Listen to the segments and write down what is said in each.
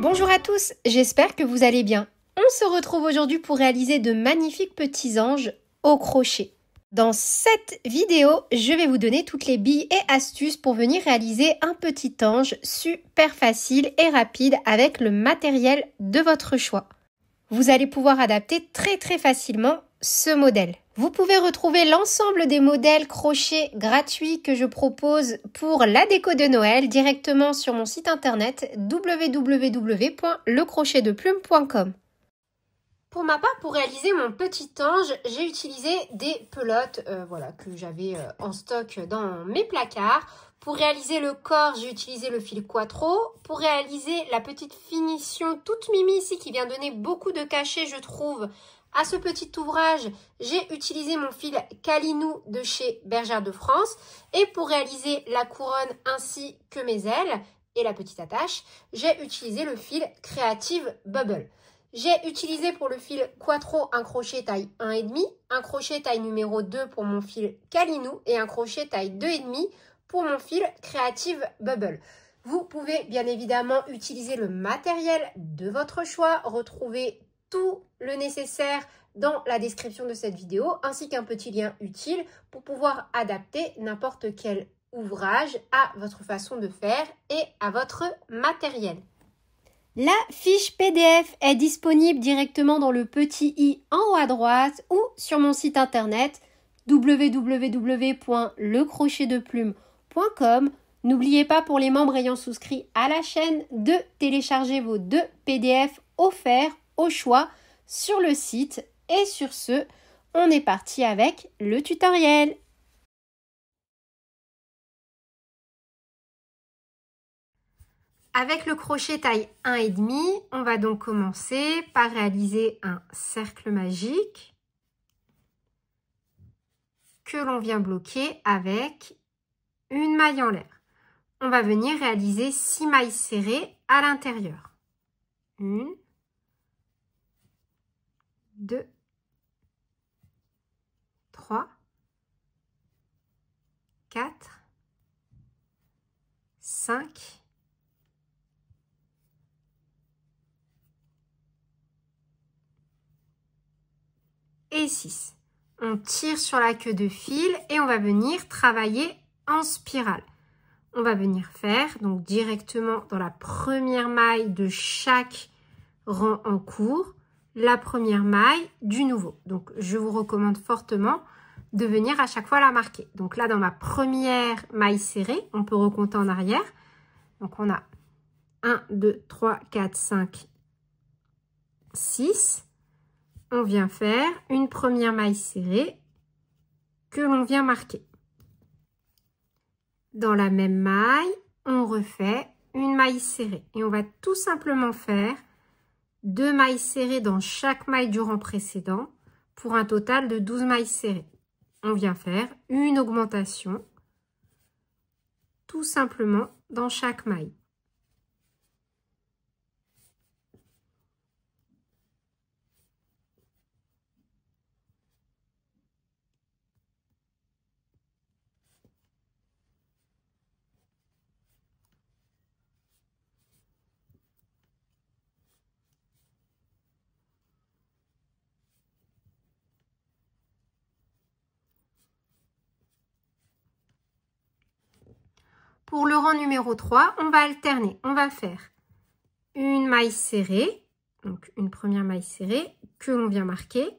Bonjour à tous, j'espère que vous allez bien. On se retrouve aujourd'hui pour réaliser de magnifiques petits anges au crochet. Dans cette vidéo, je vais vous donner toutes les billes et astuces pour venir réaliser un petit ange super facile et rapide avec le matériel de votre choix. Vous allez pouvoir adapter très facilement ce modèle. Vous pouvez retrouver l'ensemble des modèles crochets gratuits que je propose pour la déco de Noël directement sur mon site internet www.lecrochetdeplume.com. Pour ma part, pour réaliser mon petit ange, j'ai utilisé des pelotes que j'avais en stock dans mes placards. Pour réaliser le corps, j'ai utilisé le fil Quattro. Pour réaliser la petite finition toute mimi ici qui vient donner beaucoup de cachet, je trouve, à ce petit ouvrage, j'ai utilisé mon fil Calinou de chez Bergère de France. Et pour réaliser la couronne ainsi que mes ailes et la petite attache, j'ai utilisé le fil Creative Bubble. J'ai utilisé pour le fil Quattro un crochet taille 1,5, un crochet taille numéro 2 pour mon fil Calinou et un crochet taille 2,5 pour mon fil Creative Bubble. Vous pouvez bien évidemment utiliser le matériel de votre choix, retrouver tout le nécessaire dans la description de cette vidéo ainsi qu'un petit lien utile pour pouvoir adapter n'importe quel ouvrage à votre façon de faire et à votre matériel. La fiche PDF est disponible directement dans le petit i en haut à droite ou sur mon site internet www.lecrochetdeplume.com. N'oubliez pas pour les membres ayant souscrit à la chaîne de télécharger vos 2 PDF offerts au choix sur le site. Et sur ce, on est parti avec le tutoriel. Avec le crochet taille 1,5, on va donc commencer par réaliser un cercle magique que l'on vient bloquer avec une maille en l'air. On va venir réaliser 6 mailles serrées à l'intérieur. 1, 2, 3, 4, 5, et 6. On tire sur la queue de fil et on va venir travailler en spirale. On va venir faire donc directement dans la première maille de chaque rang en cours, la première maille du nouveau. Donc je vous recommande fortement de venir à chaque fois la marquer. Donc là dans ma première maille serrée, on peut recompter en arrière. Donc on a 1, 2, 3, 4, 5, 6. On vient faire une première maille serrée que l'on vient marquer. Dans la même maille, on refait une maille serrée. Et on va tout simplement faire 2 mailles serrées dans chaque maille du rang précédent pour un total de 12 mailles serrées. On vient faire une augmentation tout simplement dans chaque maille. Pour le rang numéro 3, on va alterner. On va faire une maille serrée, donc une première maille serrée que l'on vient marquer.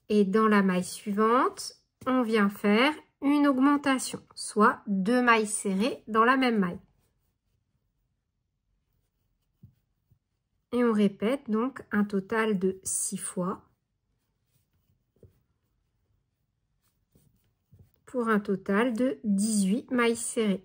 Et dans la maille suivante, on vient faire une augmentation, soit 2 mailles serrées dans la même maille. Et on répète donc un total de 6 fois. Pour un total de 18 mailles serrées.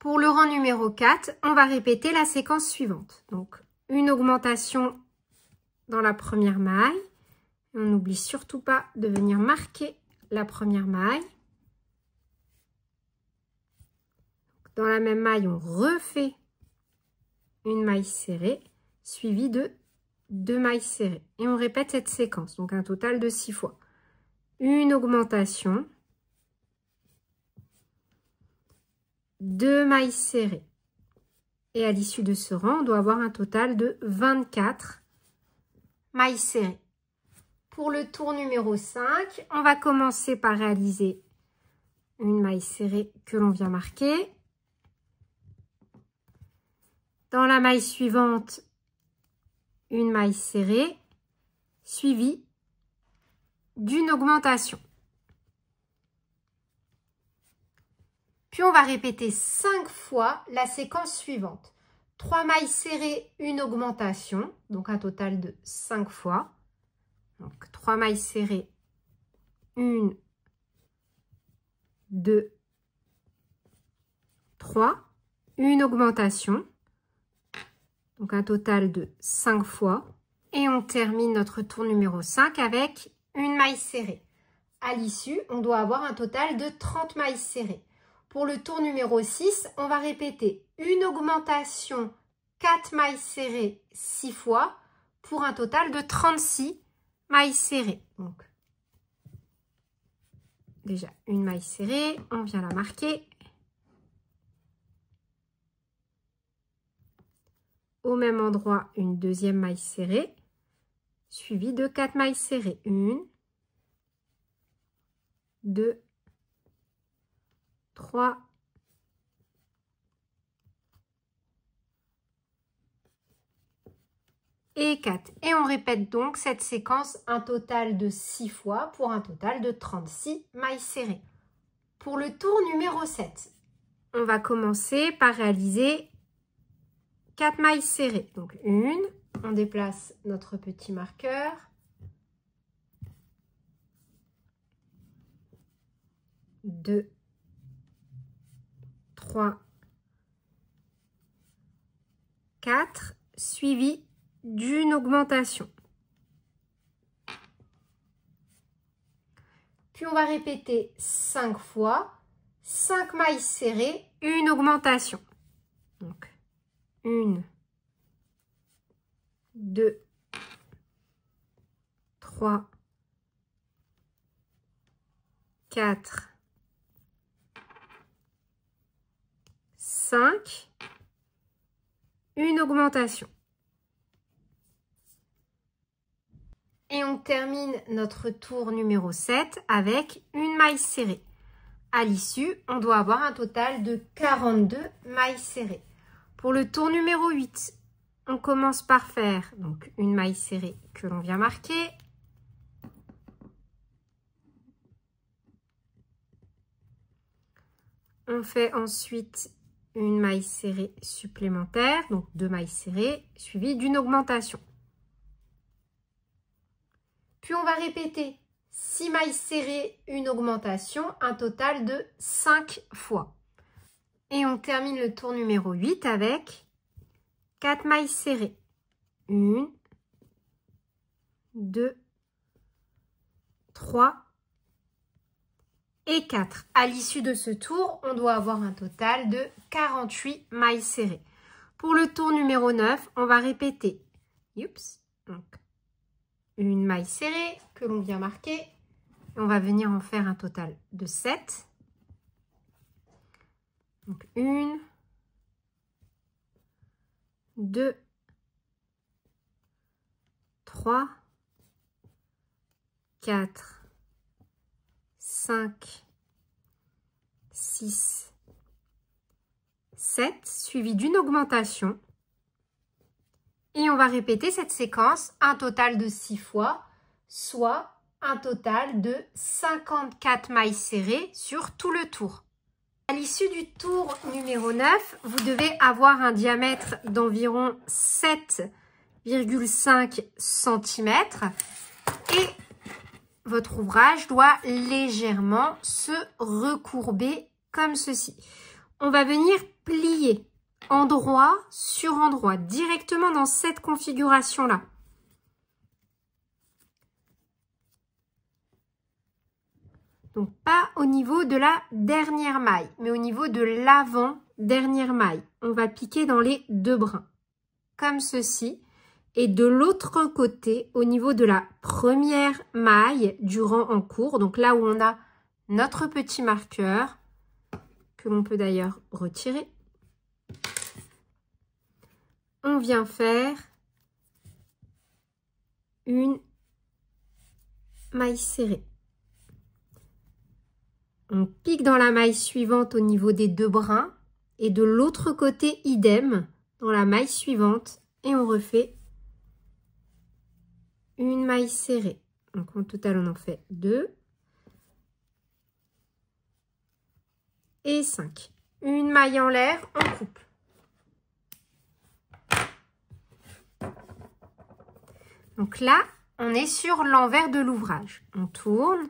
Pour le rang numéro 4, on va répéter la séquence suivante. Donc, une augmentation dans la première maille. On n'oublie surtout pas de venir marquer la première maille. Dans la même maille, on refait une maille serrée, suivie de 2 mailles serrées. Et on répète cette séquence, donc un total de 6 fois. Une augmentation, 2 mailles serrées. Et à l'issue de ce rang, on doit avoir un total de 24 mailles serrées. Pour le tour numéro 5, on va commencer par réaliser une maille serrée que l'on vient marquer. Dans la maille suivante, une maille serrée suivie d'une augmentation. Puis on va répéter 5 fois la séquence suivante. 3 mailles serrées, une augmentation, donc un total de 5 fois. Donc 3 mailles serrées, 1, 2, 3, une augmentation. Donc un total de 5 fois. Et on termine notre tour numéro 5 avec une maille serrée. À l'issue, on doit avoir un total de 30 mailles serrées. Pour le tour numéro 6, on va répéter une augmentation, 4 mailles serrées 6 fois pour un total de 36 mailles serrées. Donc, déjà une maille serrée, on vient la marquer. Au même endroit, une deuxième maille serrée, suivie de 4 mailles serrées. 1, 2, 3, et 4. Et on répète donc cette séquence un total de 6 fois pour un total de 36 mailles serrées. Pour le tour numéro 7, on va commencer par réaliser 4 mailles serrées. Donc une, on déplace notre petit marqueur. 2, 3, 4, suivi d'une augmentation. Puis on va répéter 5 fois, 5 mailles serrées, une augmentation. Donc 1, 2, 3, 4, 5, une augmentation. Et on termine notre tour numéro 7 avec une maille serrée. À l'issue, on doit avoir un total de 42 mailles serrées. Pour le tour numéro 8, on commence par faire donc une maille serrée que l'on vient marquer. On fait ensuite une maille serrée supplémentaire, donc 2 mailles serrées, suivies d'une augmentation. Puis on va répéter 6 mailles serrées, une augmentation, un total de 5 fois. Et on termine le tour numéro 8 avec 4 mailles serrées. 1, 2, 3 et 4. À l'issue de ce tour, on doit avoir un total de 48 mailles serrées. Pour le tour numéro 9, on va répéter donc, une maille serrée que l'on vient marquer. On va venir en faire un total de 7. Donc 1, 2, 3, 4, 5, 6, 7, suivi d'une augmentation. Et on va répéter cette séquence un total de 6 fois, soit un total de 54 mailles serrées sur tout le tour. À l'issue du tour numéro 9, vous devez avoir un diamètre d'environ 7,5 cm et votre ouvrage doit légèrement se recourber comme ceci. on va venir plier endroit sur endroit, directement dans cette configuration-là. Donc, pas au niveau de la dernière maille, mais au niveau de l'avant-dernière maille. On va piquer dans les deux brins, comme ceci. Et de l'autre côté, au niveau de la première maille du rang en cours, donc là où on a notre petit marqueur, que l'on peut d'ailleurs retirer, on vient faire une maille serrée. On pique dans la maille suivante au niveau des deux brins et de l'autre côté, idem, dans la maille suivante et on refait une maille serrée. Donc en total, on en fait 2 et 5. Une maille en l'air, on coupe. Donc là, on est sur l'envers de l'ouvrage. On tourne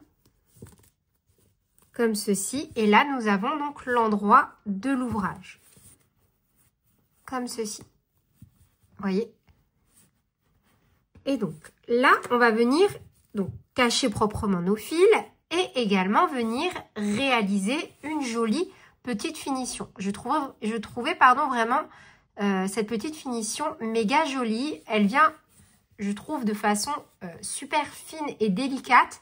comme ceci. Et là, nous avons donc l'endroit de l'ouvrage. Comme ceci. Vous voyez? Et donc, là, on va venir donc cacher proprement nos fils et également venir réaliser une jolie petite finition. Je trouvais vraiment cette petite finition méga jolie. Elle vient, je trouve, de façon super fine et délicate,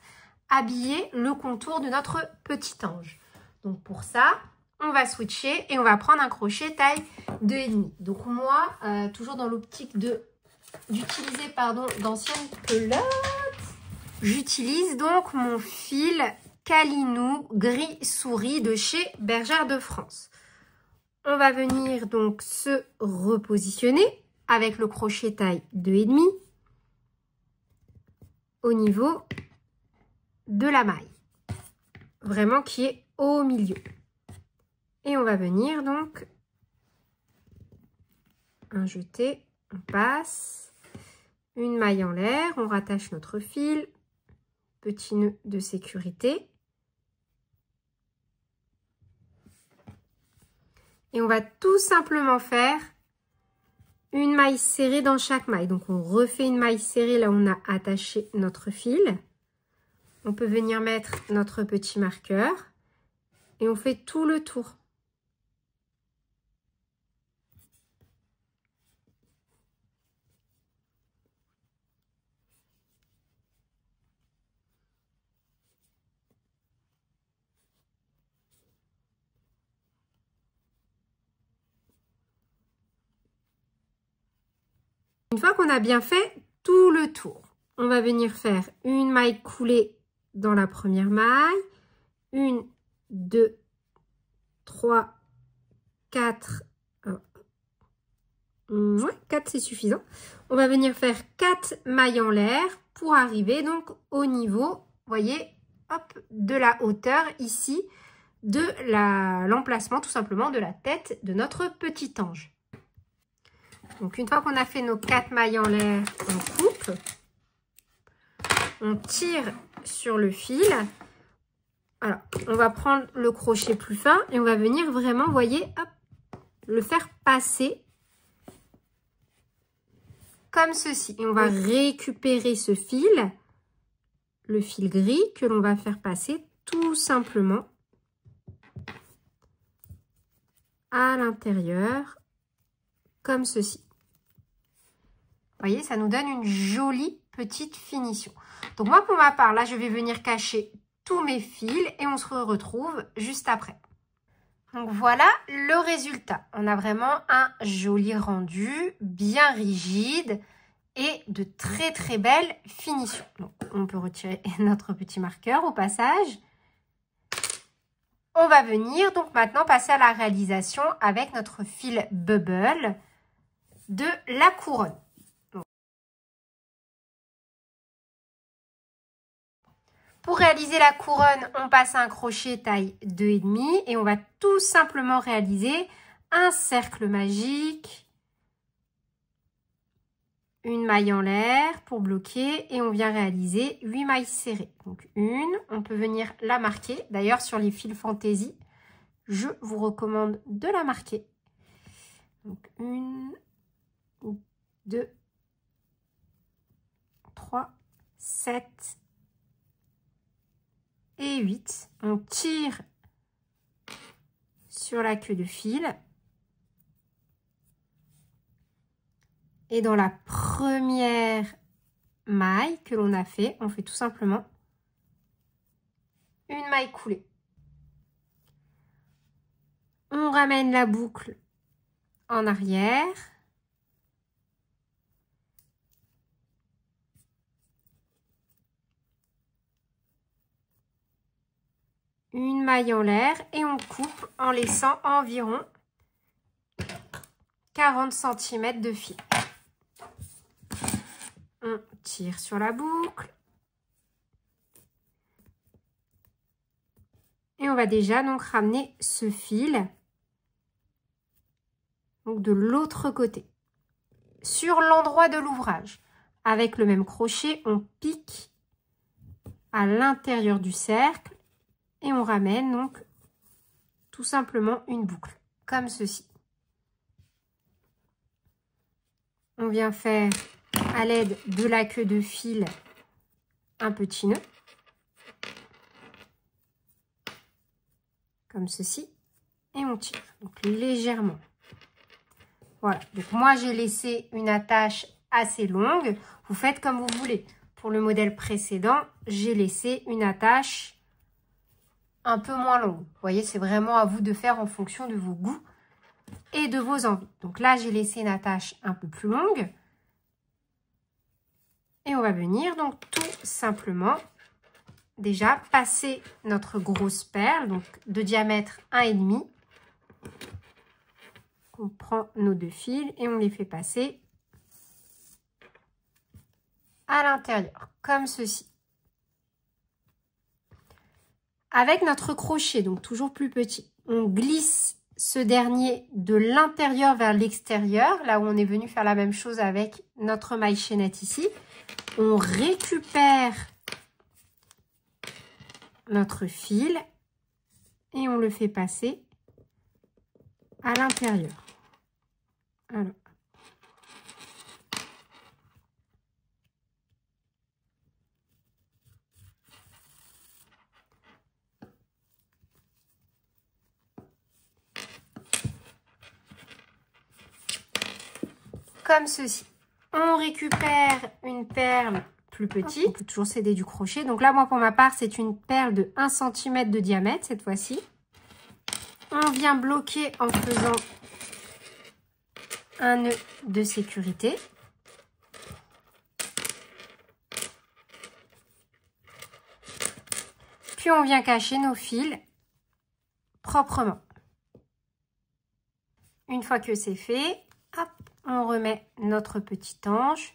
habiller le contour de notre petit ange. Donc pour ça, on va switcher et on va prendre un crochet taille 2,5. Donc moi, toujours dans l'optique d'utiliser d'anciennes pelotes, j'utilise donc mon fil Calinou gris souris de chez Bergère de France. On va venir donc se repositionner avec le crochet taille 2,5 au niveau de la maille, vraiment qui est au milieu. Et on va venir donc un jeté, on passe, une maille en l'air, on rattache notre fil, petit nœud de sécurité. Et on va tout simplement faire une maille serrée dans chaque maille. Donc on refait une maille serrée là où on a attaché notre fil. On peut venir mettre notre petit marqueur et on fait tout le tour. Une fois qu'on a bien fait tout le tour, on va venir faire une maille coulée dans la première maille, 1, 2, 3, 4, 4 c'est suffisant. On va venir faire 4 mailles en l'air pour arriver donc au niveau, vous voyez, hop, de la hauteur ici, de l'emplacement tout simplement de la tête de notre petit ange. Donc, une fois qu'on a fait nos 4 mailles en l'air, on coupe. On tire sur le fil. Alors, on va prendre le crochet plus fin et on va venir vraiment, vous voyez, hop, le faire passer comme ceci. Et on va récupérer ce fil, le fil gris, que l'on va faire passer tout simplement à l'intérieur, comme ceci. Vous voyez, ça nous donne une jolie petite finition. Donc moi, pour ma part, là, je vais venir cacher tous mes fils et on se retrouve juste après. Donc voilà le résultat. On a vraiment un joli rendu, bien rigide et de très très belles finitions. Donc on peut retirer notre petit marqueur au passage. On va venir donc maintenant passer à la réalisation avec notre fil bubble de la couronne. Pour réaliser la couronne, on passe un crochet taille 2,5 et on va tout simplement réaliser un cercle magique, une maille en l'air pour bloquer et on vient réaliser 8 mailles serrées. Donc une, on peut venir la marquer. D'ailleurs, sur les fils fantaisie, je vous recommande de la marquer. Donc 1, 2, 3, 7 et 8. On tire sur la queue de fil. Et dans la première maille que l'on a fait, on fait tout simplement une maille coulée. On ramène la boucle en arrière. Une maille en l'air et on coupe en laissant environ 40 cm de fil. On tire sur la boucle. Et on va déjà donc ramener ce fil donc de l'autre côté, sur l'endroit de l'ouvrage. Avec le même crochet, on pique à l'intérieur du cercle et on ramène donc tout simplement une boucle, comme ceci. On vient faire à l'aide de la queue de fil un petit nœud, comme ceci, et on tire donc légèrement. Voilà, donc moi j'ai laissé une attache assez longue, vous faites comme vous voulez. Pour le modèle précédent, j'ai laissé une attache un peu moins longue. Vous voyez, c'est vraiment à vous de faire en fonction de vos goûts et de vos envies. Donc là, j'ai laissé une attache un peu plus longue. Et on va venir donc tout simplement déjà passer notre grosse perle, donc de diamètre 1,5. On prend nos deux fils et on les fait passer à l'intérieur, comme ceci. Avec notre crochet, donc toujours plus petit, on glisse ce dernier de l'intérieur vers l'extérieur, là où on est venu faire la même chose avec notre maille chaînette ici. On récupère notre fil et on le fait passer à l'intérieur. Alors. Comme ceci. On récupère une perle plus petite. On peut toujours s'aider du crochet. Donc là, moi, pour ma part, c'est une perle de 1 cm de diamètre cette fois-ci. On vient bloquer en faisant un nœud de sécurité. Puis on vient cacher nos fils proprement. Une fois que c'est fait, hop, on remet notre petit ange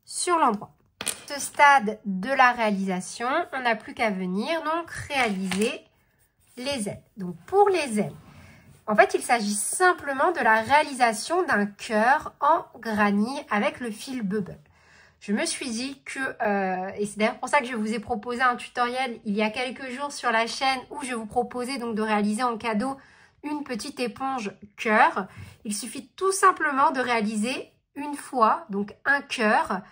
sur l'endroit. À ce stade de la réalisation, on n'a plus qu'à venir donc réaliser les ailes. Donc pour les ailes, en fait, il s'agit simplement de la réalisation d'un cœur en granit avec le fil bubble. Je me suis dit que, et c'est d'ailleurs pour ça que je vous ai proposé un tutoriel il y a quelques jours sur la chaîne où je vous proposais donc de réaliser en cadeau une petite éponge cœur. Il suffit tout simplement de réaliser une fois donc un cœur,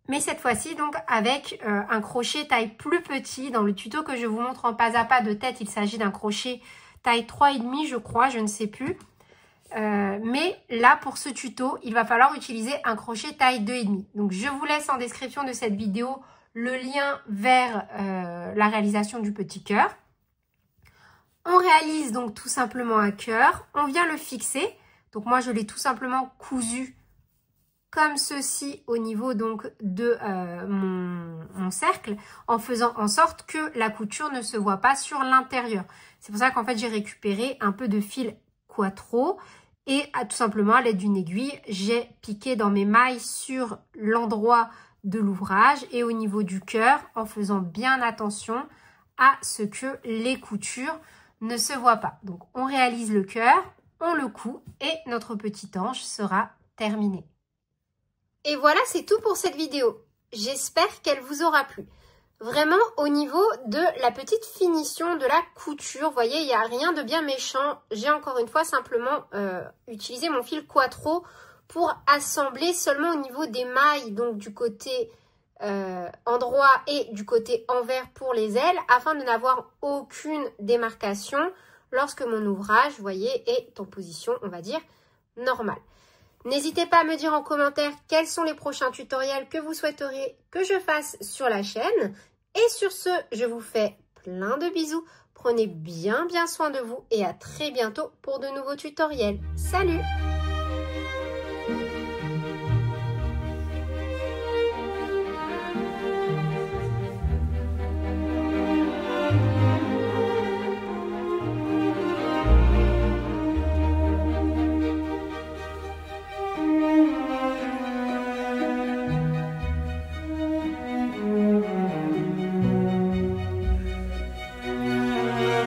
mais cette fois-ci donc avec un crochet taille plus petit. Dans le tuto que je vous montre en pas à pas de tête, il s'agit d'un crochet taille 3,5 je crois, je ne sais plus. Mais là pour ce tuto, il va falloir utiliser un crochet taille 2,5. Donc je vous laisse en description de cette vidéo le lien vers la réalisation du petit cœur. On réalise donc tout simplement un cœur, on vient le fixer. Donc moi je l'ai tout simplement cousu comme ceci au niveau donc de mon cercle, en faisant en sorte que la couture ne se voit pas sur l'intérieur. C'est pour ça qu'en fait j'ai récupéré un peu de fil Quattro et tout simplement à l'aide d'une aiguille, j'ai piqué dans mes mailles sur l'endroit de l'ouvrage et au niveau du cœur en faisant bien attention à ce que les coutures ne se voient pas. Donc on réalise le cœur, on le coud et notre petit ange sera terminé. Et voilà, c'est tout pour cette vidéo. J'espère qu'elle vous aura plu. Vraiment au niveau de la petite finition de la couture, vous voyez, il n'y a rien de bien méchant. J'ai encore une fois simplement utilisé mon fil Quattro pour assembler seulement au niveau des mailles, donc du côté endroit et du côté envers pour les ailes, afin de n'avoir aucune démarcation lorsque mon ouvrage, vous voyez, est en position, on va dire, normale. N'hésitez pas à me dire en commentaire quels sont les prochains tutoriels que vous souhaiteriez que je fasse sur la chaîne. Et sur ce, je vous fais plein de bisous. Prenez bien soin de vous et à très bientôt pour de nouveaux tutoriels. Salut!